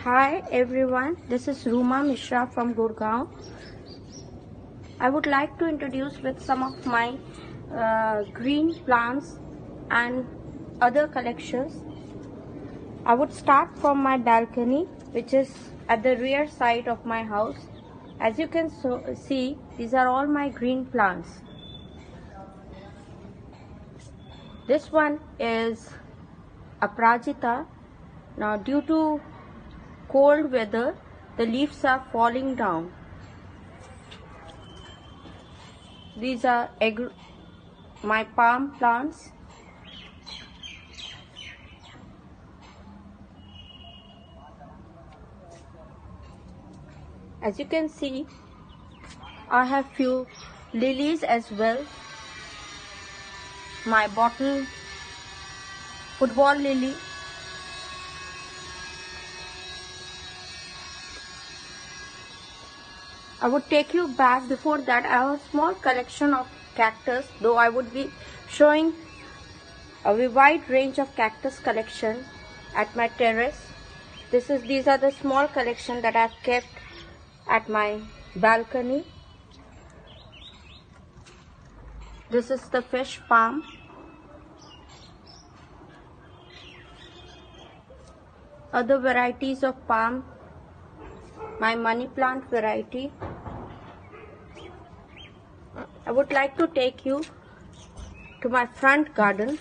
Hi everyone, this is Ruma Misra from Gurgaon. I would like to introduce with some of my green plants and other collections. I would start from my balcony, which is at the rear side of my house. As you can see, these are all my green plants. This one is Aprajita. Now due to cold weather, the leaves are falling down. These are my palm plants. As you can see, I have few lilies as well. My bottle football lily. I would take you back. Before that, I have a small collection of cactus, though I would be showing a wide range of cactus collection at my terrace. These are the small collection that I've kept at my balcony. This is the fish palm. Other varieties of palm, my money plant variety. I would like to take you to my front garden.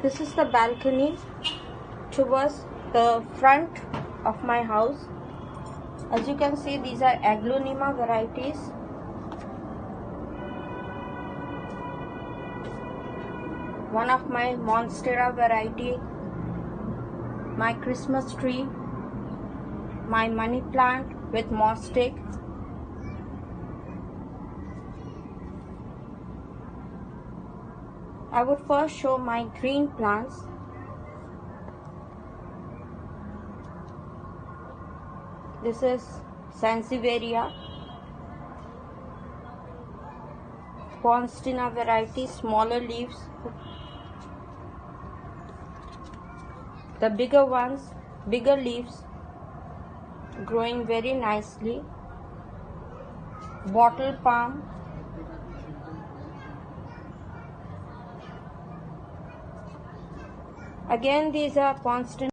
This is the balcony towards the front of my house. As you can see, these are aglaonema varieties. One of my monstera variety, my Christmas tree, my money plant with moss stick. I would first show my green plants. This is Sansevieria, Ponstina variety, smaller leaves. The bigger ones, bigger leaves, growing very nicely. Bottle palm. Again, these are Ponstina.